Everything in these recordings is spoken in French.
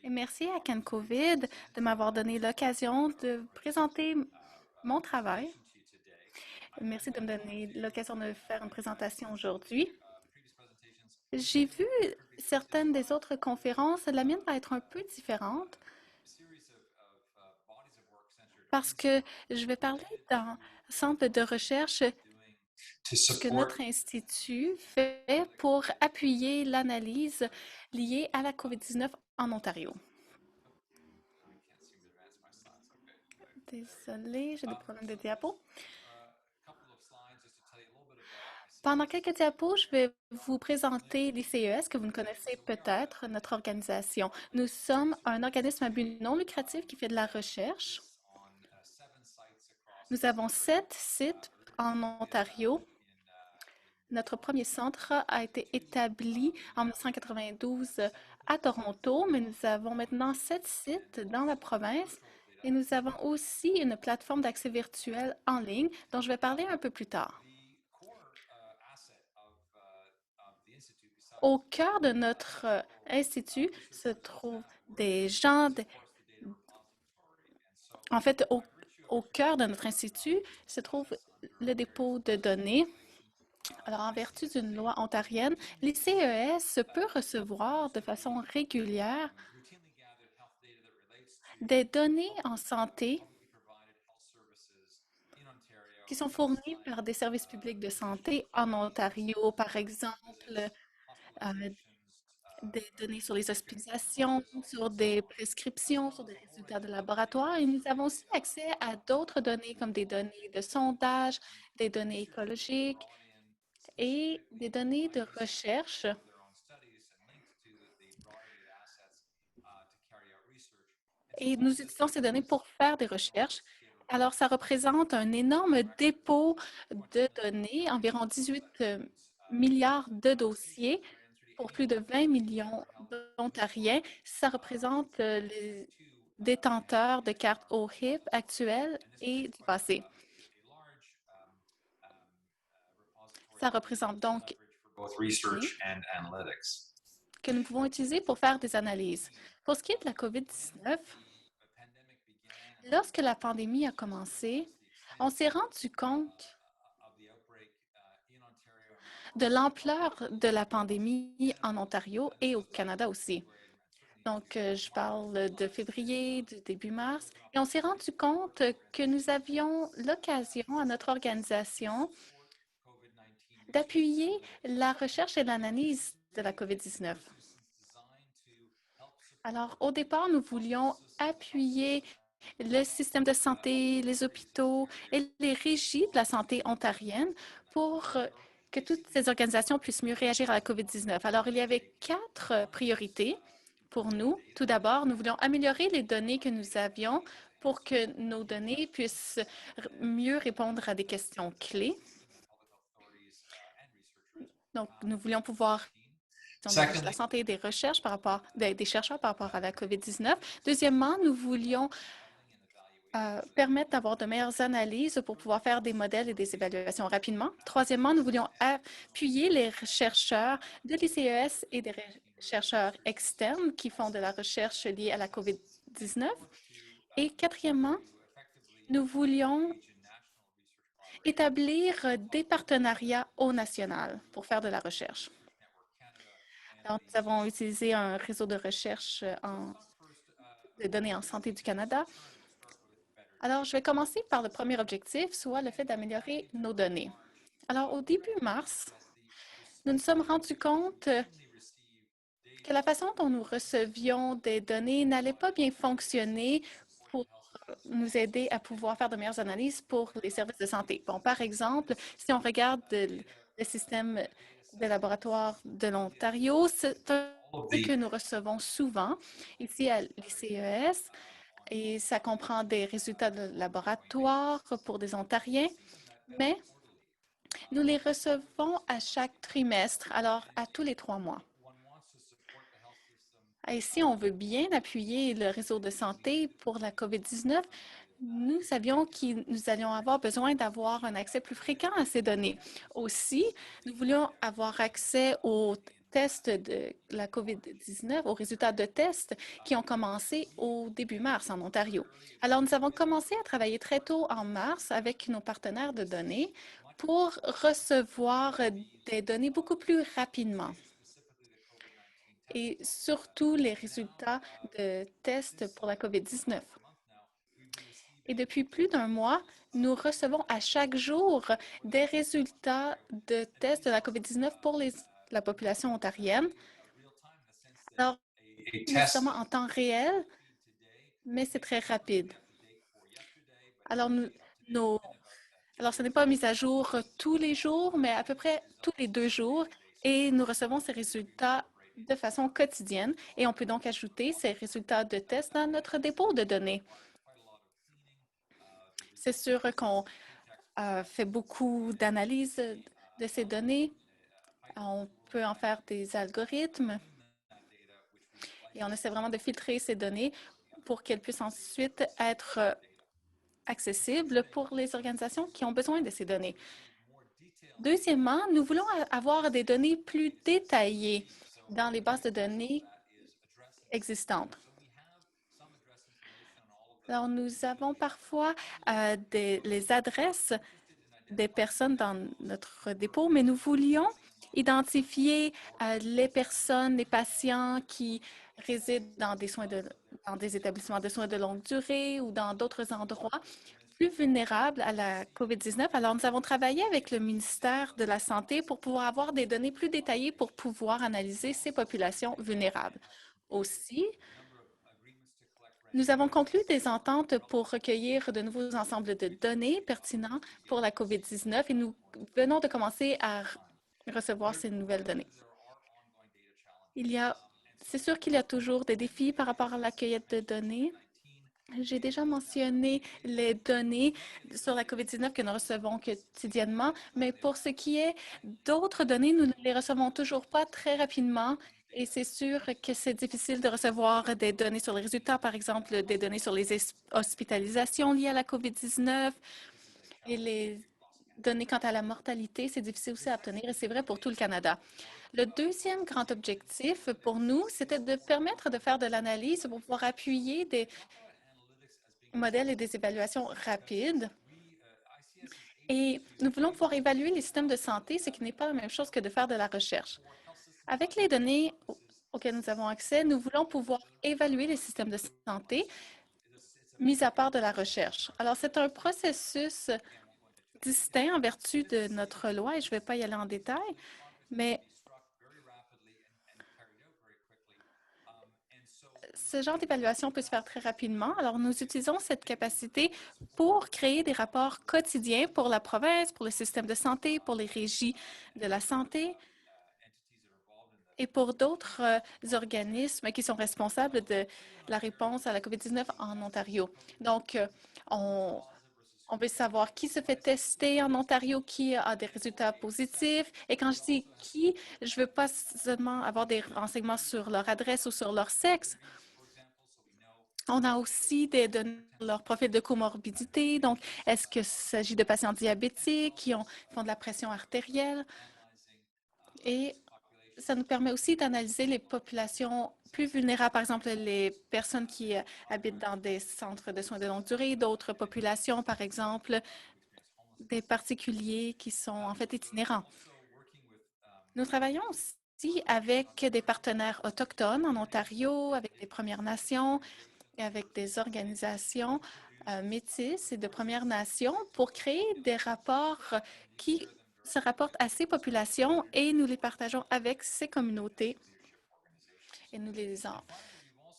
Et merci à CanCovid de m'avoir donné l'occasion de présenter mon travail. Merci de me donner l'occasion de faire une présentation aujourd'hui. J'ai vu certaines des autres conférences. La mienne va être un peu différente parce que je vais parler d'un centre de recherche to que support. notre institut fait pour appuyer l'analyse liée à la COVID-19 en Ontario. Désolée, j'ai des problèmes de diapo. Pendant quelques diapos, je vais vous présenter l'ICES, que vous ne connaissez peut-être, notre organisation. Nous sommes un organisme à but non lucratif qui fait de la recherche. Nous avons 7 sites en Ontario. Notre premier centre a été établi en 1992 à Toronto, mais nous avons maintenant 7 sites dans la province et nous avons aussi une plateforme d'accès virtuel en ligne dont je vais parler un peu plus tard. Au cœur de notre institut se trouvent des gens, en fait, au cœur de notre institut se trouve le dépôt de données. Alors, en vertu d'une loi ontarienne, les CES peut recevoir de façon régulière des données en santé qui sont fournies par des services publics de santé en Ontario, par exemple, euh, des données sur les hospitalisations, sur des prescriptions, sur des résultats de laboratoire. Et nous avons aussi accès à d'autres données comme des données de sondage, des données écologiques et des données de recherche. Et nous utilisons ces données pour faire des recherches. Alors, ça représente un énorme dépôt de données, environ 18 milliards de dossiers pour plus de 20 millions d'Ontariens. Ça représente les détenteurs de cartes OHIP actuelles et du passé. Ça représente donc Both données research and analytics. que nous pouvons utiliser pour faire des analyses. Pour ce qui est de la COVID-19, lorsque la pandémie a commencé, on s'est rendu compte de l'ampleur de la pandémie en Ontario et au Canada aussi. Donc, je parle de février, du début mars, et on s'est rendu compte que nous avions l'occasion à notre organisation d'appuyer la recherche et l'analyse de la COVID-19. Alors, au départ, nous voulions appuyer le système de santé, les hôpitaux et les régies de la santé ontarienne pour que toutes ces organisations puissent mieux réagir à la COVID-19. Alors, il y avait 4 priorités pour nous. Tout d'abord, nous voulions améliorer les données que nous avions pour que nos données puissent mieux répondre à des questions clés. Donc, nous voulions pouvoir de la Secondly, santé et des recherches des chercheurs par rapport à la COVID-19. Deuxièmement, nous voulions permettre d'avoir de meilleures analyses pour pouvoir faire des modèles et des évaluations rapidement. Troisièmement, nous voulions appuyer les chercheurs de l'ICES et des chercheurs externes qui font de la recherche liée à la COVID-19. Et quatrièmement, nous voulions établir des partenariats au national pour faire de la recherche. Alors, nous avons utilisé un réseau de recherche de données en santé du Canada. Alors, je vais commencer par le premier objectif, soit le fait d'améliorer nos données. Alors, au début mars, nous nous sommes rendus compte que la façon dont nous recevions des données n'allait pas bien fonctionner pour nous aider à pouvoir faire de meilleures analyses pour les services de santé. Bon, par exemple, si on regarde le système de laboratoire de l'Ontario, c'est un all of que the nous recevons souvent ici à l'ICES et ça comprend des résultats de laboratoire pour des Ontariens, mais nous les recevons à chaque trimestre, alors à tous les 3 mois. Et si on veut bien appuyer le réseau de santé pour la COVID-19, nous savions que nous allions avoir besoin d'avoir un accès plus fréquent à ces données. Aussi, nous voulions avoir accès aux tests de la COVID-19, aux résultats de tests qui ont commencé au début mars en Ontario. Alors, nous avons commencé à travailler très tôt en mars avec nos partenaires de données pour recevoir des données beaucoup plus rapidement et surtout les résultats de tests pour la COVID-19. Et depuis plus d'un mois, nous recevons à chaque jour des résultats de tests de la COVID-19 pour la population ontarienne. Alors, A pas test nécessairement en temps réel, mais c'est très rapide. Alors, alors, ce n'est pas mis à jour tous les jours, mais à peu près tous les 2 jours, et nous recevons ces résultats de façon quotidienne, et on peut donc ajouter ces résultats de tests dans notre dépôt de données. C'est sûr qu'on fait beaucoup d'analyses de ces données. On peut en faire des algorithmes et on essaie vraiment de filtrer ces données pour qu'elles puissent ensuite être accessibles pour les organisations qui ont besoin de ces données. Deuxièmement, nous voulons avoir des données plus détaillées dans les bases de données existantes. Alors, nous avons parfois les adresses des personnes dans notre dépôt, mais nous voulions identifier les personnes, les patients qui résident dans des établissements de soins de longue durée ou dans d'autres endroits plus vulnérables à la COVID-19. Alors, nous avons travaillé avec le ministère de la Santé pour pouvoir avoir des données plus détaillées pour pouvoir analyser ces populations vulnérables. Aussi, nous avons conclu des ententes pour recueillir de nouveaux ensembles de données pertinents pour la COVID-19 et nous venons de commencer à recevoir ces nouvelles données. C'est sûr qu'il y a toujours des défis par rapport à la cueillette de données. J'ai déjà mentionné les données sur la COVID-19 que nous recevons quotidiennement, mais pour ce qui est d'autres données, nous ne les recevons toujours pas très rapidement. Et c'est sûr que c'est difficile de recevoir des données sur les résultats, par exemple des données sur les hospitalisations liées à la COVID-19 et les données quant à la mortalité, c'est difficile aussi à obtenir et c'est vrai pour tout le Canada. Le deuxième grand objectif pour nous, c'était de permettre de faire de l'analyse pour pouvoir appuyer des modèles et des évaluations rapides. Et nous voulons pouvoir évaluer les systèmes de santé, ce qui n'est pas la même chose que de faire de la recherche. Avec les données auxquelles nous avons accès, nous voulons pouvoir évaluer les systèmes de santé, mis à part de la recherche. Alors, c'est un processus distinct en vertu de notre loi, et je ne vais pas y aller en détail, mais ce genre d'évaluation peut se faire très rapidement. Alors, nous utilisons cette capacité pour créer des rapports quotidiens pour la province, pour le système de santé, pour les régies de la santé et pour d'autres organismes qui sont responsables de la réponse à la COVID-19 en Ontario. Donc, on veut savoir qui se fait tester en Ontario, qui a des résultats positifs. Et quand je dis qui, je ne veux pas seulement avoir des renseignements sur leur adresse ou sur leur sexe. On a aussi des données sur leur profil de comorbidité. Donc, est-ce qu'il s'agit de patients diabétiques qui font de la pression artérielle? Et ça nous permet aussi d'analyser les populations plus vulnérables, par exemple les personnes qui habitent dans des centres de soins de longue durée, d'autres populations, par exemple, des particuliers qui sont en fait itinérants. Nous travaillons aussi avec des partenaires autochtones en Ontario, avec des Premières Nations et avec des organisations métisses et de Premières Nations pour créer des rapports qui se rapportent à ces populations et nous les partageons avec ces communautés et nous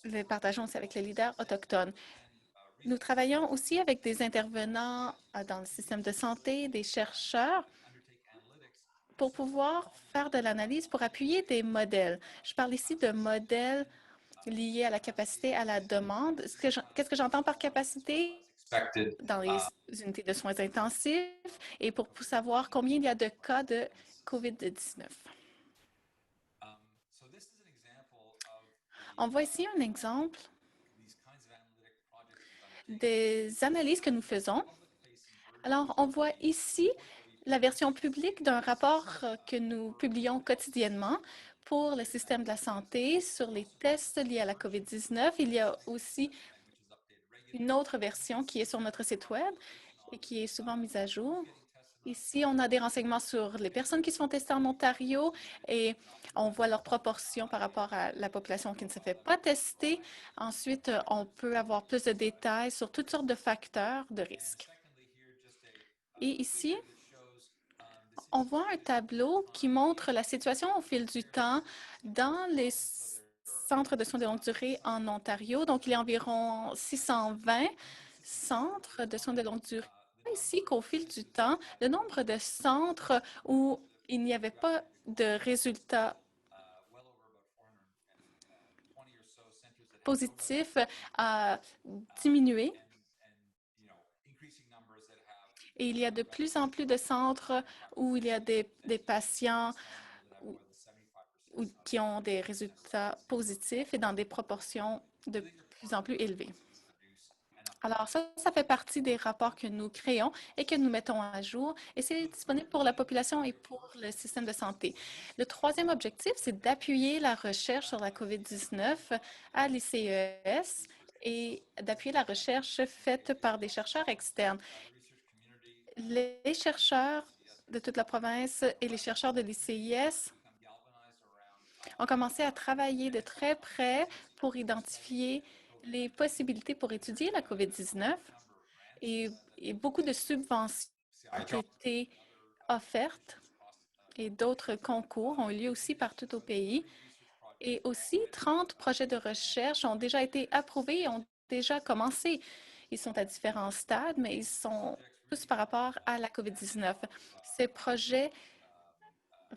les partageons aussi avec les leaders autochtones. Nous travaillons aussi avec des intervenants dans le système de santé, des chercheurs, pour pouvoir faire de l'analyse pour appuyer des modèles. Je parle ici de modèles liés à la capacité, à la demande. Qu'est-ce que j'entends par capacité? expected. Dans les unités de soins intensifs et pour savoir combien il y a de cas de COVID-19. On voit ici un exemple des analyses que nous faisons. Alors, on voit ici la version publique d'un rapport que nous publions quotidiennement pour le système de la santé sur les tests liés à la COVID-19. Il y a aussi une autre version qui est sur notre site Web et qui est souvent mise à jour. Ici, on a des renseignements sur les personnes qui se font tester en Ontario et on voit leur proportion par rapport à la population qui ne se fait pas tester. Ensuite, on peut avoir plus de détails sur toutes sortes de facteurs de risque. Et ici, on voit un tableau qui montre la situation au fil du temps dans les centres de soins de longue durée en Ontario. Donc, il y a environ 620 centres de soins de longue durée. Ici qu'au fil du temps, le nombre de centres où il n'y avait pas de résultats positifs a diminué. Et il y a de plus en plus de centres où il y a des patients qui ont des résultats positifs et dans des proportions de plus en plus élevées. Alors ça fait partie des rapports que nous créons et que nous mettons à jour, et c'est disponible pour la population et pour le système de santé. Le troisième objectif, c'est d'appuyer la recherche sur la COVID-19 à l'ICES et d'appuyer la recherche faite par des chercheurs externes. Les chercheurs de toute la province et les chercheurs de l'ICIS ont commencé à travailler de très près pour identifier les possibilités pour étudier la COVID-19 et beaucoup de subventions ont été offertes et d'autres concours ont eu lieu aussi partout au pays. Et aussi, 30 projets de recherche ont déjà été approuvés et ont déjà commencé. Ils sont à différents stades, mais ils sont tous par rapport à la COVID-19. Ces projets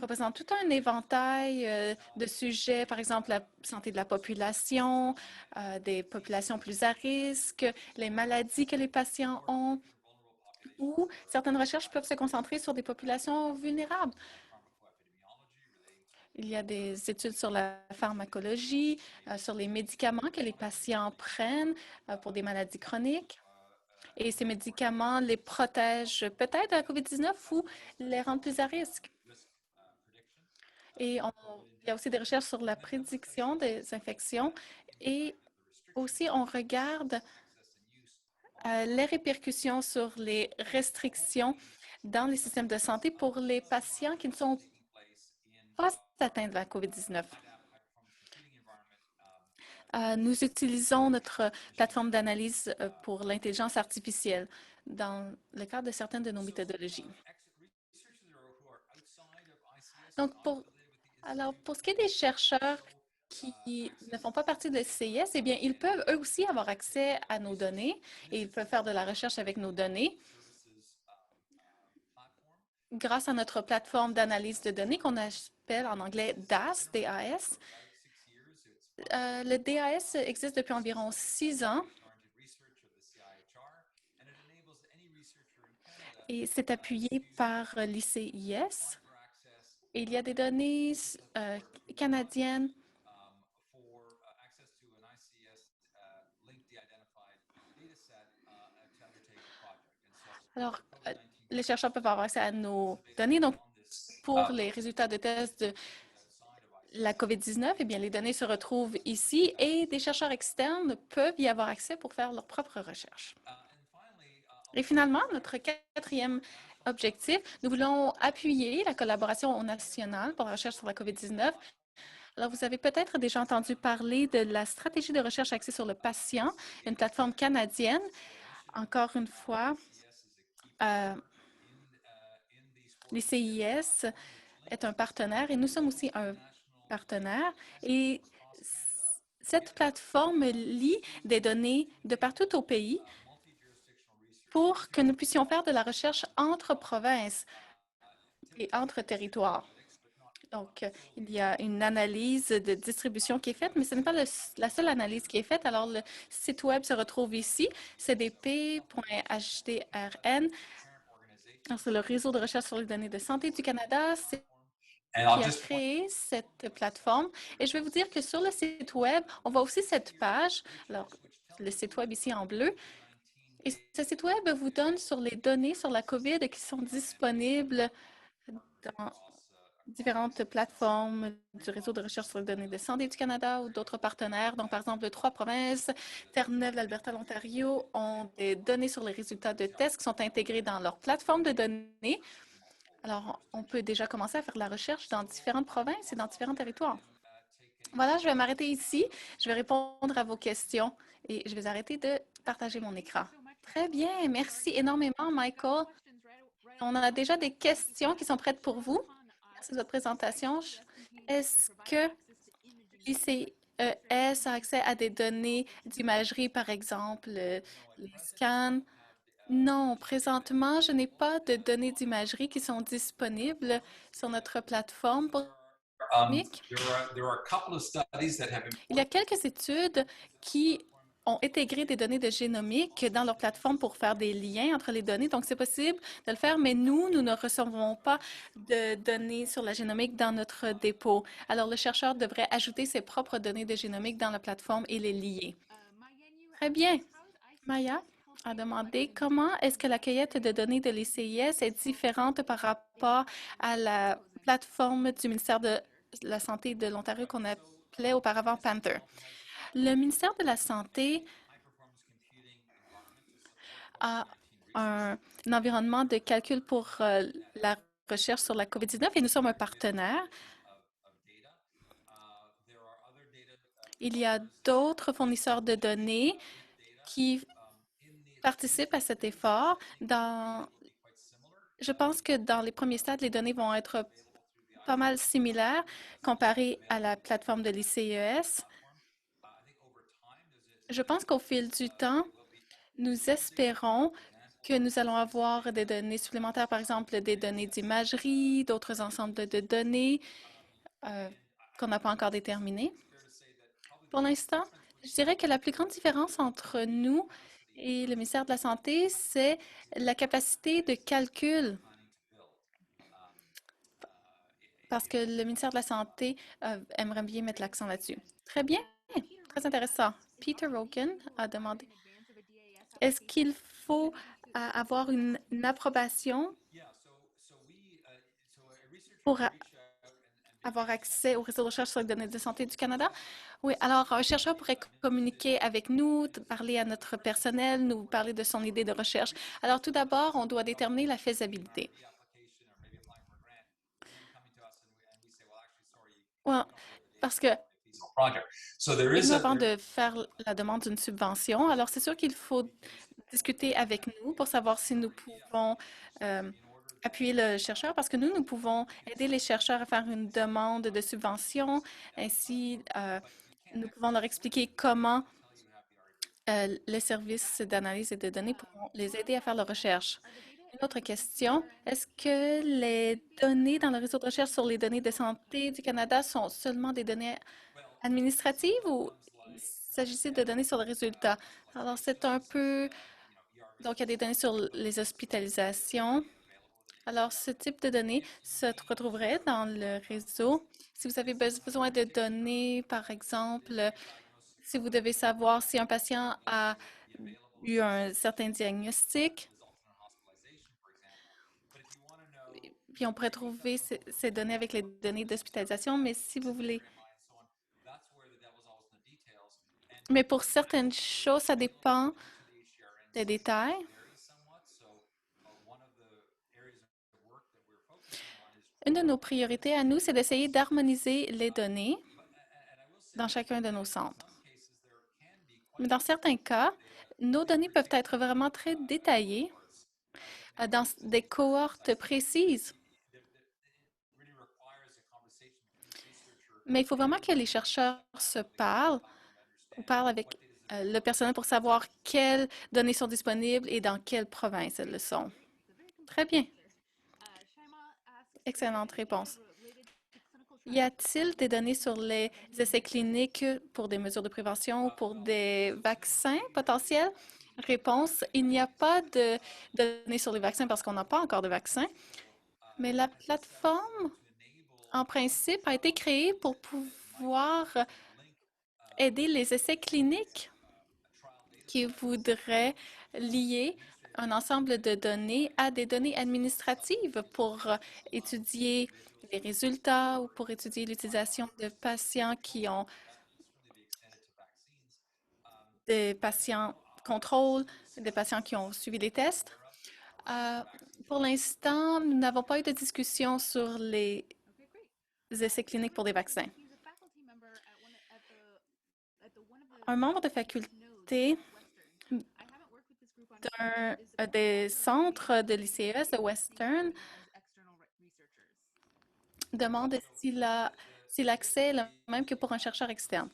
représente tout un éventail de sujets, par exemple la santé de la population, des populations plus à risque, les maladies que les patients ont, ou certaines recherches peuvent se concentrer sur des populations vulnérables. Il y a des études sur la pharmacologie, sur les médicaments que les patients prennent pour des maladies chroniques. Et ces médicaments les protègent peut-être de la COVID-19 ou les rendent plus à risque. Et il y a aussi des recherches sur la prédiction des infections et aussi on regarde les répercussions sur les restrictions dans les systèmes de santé pour les patients qui ne sont pas atteints de la COVID-19. Nous utilisons notre plateforme d'analyse pour l'intelligence artificielle dans le cadre de certaines de nos méthodologies. Donc, pour ce qui est des chercheurs qui ne font pas partie de CIS, eh bien, ils peuvent eux aussi avoir accès à nos données et ils peuvent faire de la recherche avec nos données grâce à notre plateforme d'analyse de données qu'on appelle en anglais DAS, D-A-S. Le DAS existe depuis environ 6 ans et c'est appuyé par l'ICIS. Et il y a des données canadiennes Alors, les chercheurs peuvent avoir accès à nos données. Donc, pour les résultats de tests de la COVID-19, eh bien, les données se retrouvent ici et des chercheurs externes peuvent y avoir accès pour faire leurs propres recherches. Et finalement, notre quatrième objectif, nous voulons appuyer la collaboration nationale pour la recherche sur la COVID-19. Alors, vous avez peut-être déjà entendu parler de la stratégie de recherche axée sur le patient, une plateforme canadienne. Encore une fois, l'ICIS est un partenaire et nous sommes aussi un partenaire. Et cette plateforme lie des données de partout au pays pour que nous puissions faire de la recherche entre provinces et entre territoires. Donc, il y a une analyse de distribution qui est faite, mais ce n'est pas la seule analyse qui est faite. Alors, le site Web se retrouve ici, cdp.hdrn. C'est le réseau de recherche sur les données de santé du Canada qui a créé cette plateforme. Et je vais vous dire que sur le site Web, on voit aussi cette page. Alors, le site Web ici en bleu. Et ce site Web vous donne sur les données sur la COVID qui sont disponibles différentes plateformes du réseau de recherche sur les données de santé du Canada ou d'autres partenaires. Donc, par exemple, 3 provinces, Terre-Neuve, l'Alberta, l'Ontario, ont des données sur les résultats de tests qui sont intégrés dans leur plateforme de données. Alors, on peut déjà commencer à faire de la recherche dans différentes provinces et dans différents territoires. Voilà, je vais m'arrêter ici. Je vais répondre à vos questions et je vais arrêter de partager mon écran. Très bien, merci énormément, Michael. On a déjà des questions qui sont prêtes pour vous. Merci de votre présentation. Est-ce que l'ICES a accès à des données d'imagerie, par exemple, les scans? Non, présentement, je n'ai pas de données d'imagerie qui sont disponibles sur notre plateforme pour clinique. Il y a quelques études qui ont intégré des données de génomique dans leur plateforme pour faire des liens entre les données. Donc, c'est possible de le faire, mais nous ne recevons pas de données sur la génomique dans notre dépôt. Alors, le chercheur devrait ajouter ses propres données de génomique dans la plateforme et les lier. Très bien. Maya a demandé comment est-ce que la cueillette de données de l'ICIS est différente par rapport à la plateforme du ministère de la Santé de l'Ontario qu'on appelait auparavant Panther. Le ministère de la Santé a un environnement de calcul pour la recherche sur la COVID-19 et nous sommes un partenaire. Il y a d'autres fournisseurs de données qui participent à cet effort. Je pense que dans les premiers stades, les données vont être pas mal similaires comparées à la plateforme de l'ICES. Je pense qu'au fil du temps, nous espérons que nous allons avoir des données supplémentaires, par exemple des données d'imagerie, d'autres ensembles de données qu'on n'a pas encore déterminées. Pour l'instant, je dirais que la plus grande différence entre nous et le ministère de la Santé, c'est la capacité de calcul. Parce que le ministère de la Santé aimerait bien mettre l'accent là-dessus. Très bien, très intéressant. Peter Rogan a demandé, est-ce qu'il faut avoir une approbation pour avoir accès au réseau de recherche sur les données de santé du Canada? Oui, alors un chercheur pourrait communiquer avec nous, parler à notre personnel, nous parler de son idée de recherche. Alors tout d'abord, on doit déterminer la faisabilité. Ouais, parce que nous, avant de faire la demande d'une subvention, alors c'est sûr qu'il faut discuter avec nous pour savoir si nous pouvons appuyer le chercheur, parce que nous pouvons aider les chercheurs à faire une demande de subvention. Ainsi, nous pouvons leur expliquer comment les services d'analyse et de données pourront les aider à faire leur recherche. Une autre question, est-ce que les données dans le réseau de recherche sur les données de santé du Canada sont seulement des données administratives ou s'agit-il de données sur les résultats? Alors, c'est un peu... Donc, il y a des données sur les hospitalisations. Alors, ce type de données se retrouverait dans le réseau. Si vous avez besoin de données, par exemple, si vous devez savoir si un patient a eu un certain diagnostic, puis on pourrait trouver ces données avec les données d'hospitalisation, mais si vous voulez... Mais pour certaines choses, ça dépend des détails. Une de nos priorités à nous, c'est d'essayer d'harmoniser les données dans chacun de nos centres. Mais dans certains cas, nos données peuvent être vraiment très détaillées dans des cohortes précises. Mais il faut vraiment que les chercheurs se parlent ou parlent avec le personnel pour savoir quelles données sont disponibles et dans quelle province elles le sont. Très bien. Excellente réponse. Y a-t-il des données sur les essais cliniques pour des mesures de prévention ou pour des vaccins potentiels? Réponse, il n'y a pas de données sur les vaccins parce qu'on n'a pas encore de vaccins, mais la plateforme, en principe, a été créée pour pouvoir aider les essais cliniques qui voudraient lier un ensemble de données à des données administratives pour étudier les résultats ou pour étudier l'utilisation de patients qui ont des patients contrôle, des patients qui ont suivi des tests. Euh, pour l'instant, nous n'avons pas eu de discussion sur les essais cliniques pour des vaccins. Un membre de faculté des centres de l'ICES de Western demande si l'accès est le même que pour un chercheur externe.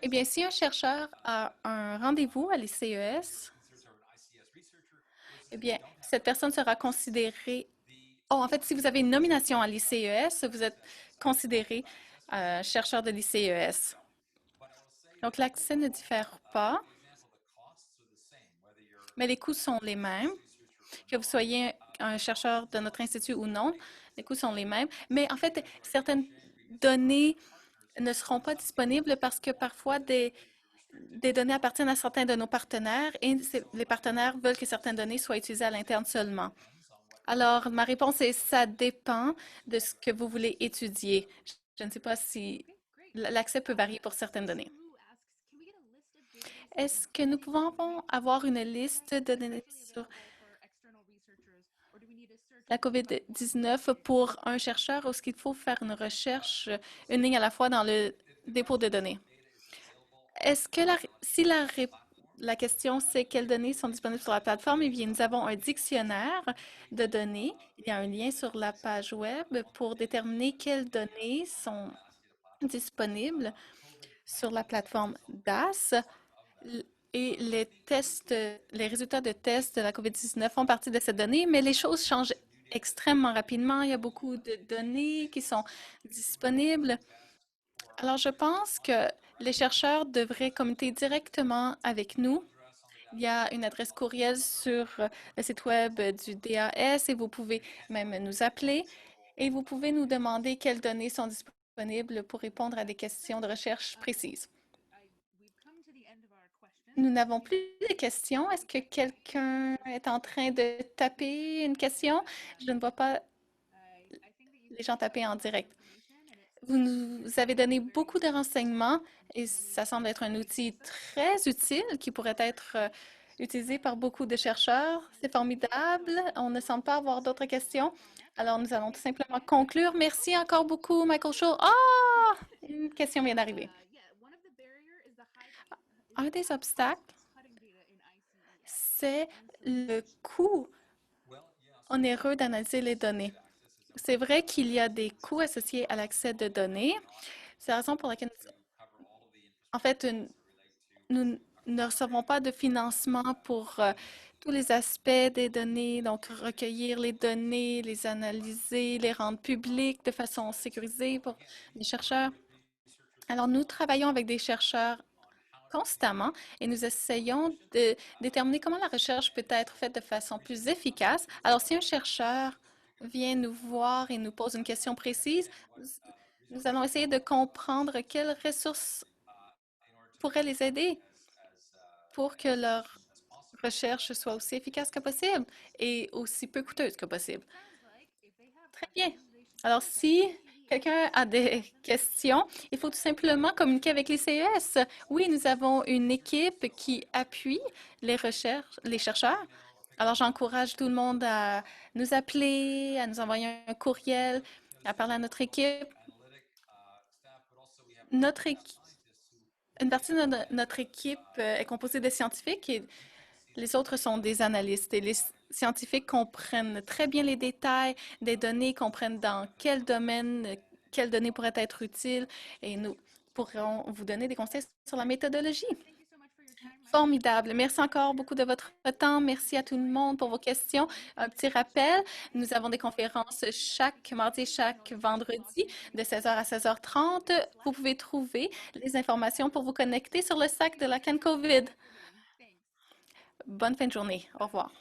Eh bien, si un chercheur a un rendez-vous à l'ICES, eh bien, cette personne sera considérée. Oh, en fait, si vous avez une nomination à l'ICES, vous êtes considéré chercheur de l'ICES. Donc, l'accès ne diffère pas, mais les coûts sont les mêmes. Que vous soyez un chercheur de notre institut ou non, les coûts sont les mêmes. Mais en fait, certaines données ne seront pas disponibles parce que parfois des données appartiennent à certains de nos partenaires et les partenaires veulent que certaines données soient utilisées à l'interne seulement. Alors, ma réponse est ça dépend de ce que vous voulez étudier. Je ne sais pas si l'accès peut varier pour certaines données. Est-ce que nous pouvons avoir une liste de données sur la COVID-19 pour un chercheur ou est-ce qu'il faut faire une recherche, une ligne à la fois dans le dépôt de données? Est-ce que si la question c'est quelles données sont disponibles sur la plateforme, eh bien, nous avons un dictionnaire de données. Il y a un lien sur la page web pour déterminer quelles données sont disponibles sur la plateforme DAS. Et les tests, les résultats de tests de la COVID-19 font partie de cette donnée, mais les choses changent extrêmement rapidement. Il y a beaucoup de données qui sont disponibles. Alors, je pense que les chercheurs devraient communiquer directement avec nous. Il y a une adresse courriel sur le site web du DAS et vous pouvez même nous appeler et vous pouvez nous demander quelles données sont disponibles pour répondre à des questions de recherche précises. Nous n'avons plus de questions. Est-ce que quelqu'un est en train de taper une question? Je ne vois pas les gens taper en direct. Vous nous avez donné beaucoup de renseignements et ça semble être un outil très utile qui pourrait être utilisé par beaucoup de chercheurs. C'est formidable. On ne semble pas avoir d'autres questions. Alors, nous allons tout simplement conclure. Merci encore beaucoup, Michael Shaw. Ah! Une question vient d'arriver. Un des obstacles, c'est le coût onéreux d'analyser les données. C'est vrai qu'il y a des coûts associés à l'accès de données. C'est la raison pour laquelle, en fait, nous ne recevons pas de financement pour tous les aspects des données, donc recueillir les données, les analyser, les rendre publiques de façon sécurisée pour les chercheurs. Alors, nous travaillons avec des chercheurs constamment et nous essayons de déterminer comment la recherche peut être faite de façon plus efficace. Alors, si un chercheur vient nous voir et nous pose une question précise, nous allons essayer de comprendre quelles ressources pourraient les aider pour que leur recherche soit aussi efficace que possible et aussi peu coûteuse que possible. Très bien. Alors, si quelqu'un a des questions, il faut tout simplement communiquer avec les CES. Oui, nous avons une équipe qui appuie les chercheurs. Alors, j'encourage tout le monde à nous appeler, à nous envoyer un courriel, à parler à notre équipe. Notre équipe, une partie de notre équipe est composée de scientifiques et les autres sont des analystes. Et les scientifiques comprennent très bien les détails des données, comprennent dans quel domaine, quelles données pourraient être utiles et nous pourrons vous donner des conseils sur la méthodologie. Formidable. Merci encore beaucoup de votre temps. Merci à tout le monde pour vos questions. Un petit rappel, nous avons des conférences chaque mardi et chaque vendredi de 16h à 16h30. Vous pouvez trouver les informations pour vous connecter sur le sac de la CanCovid. Bonne fin de journée. Au revoir.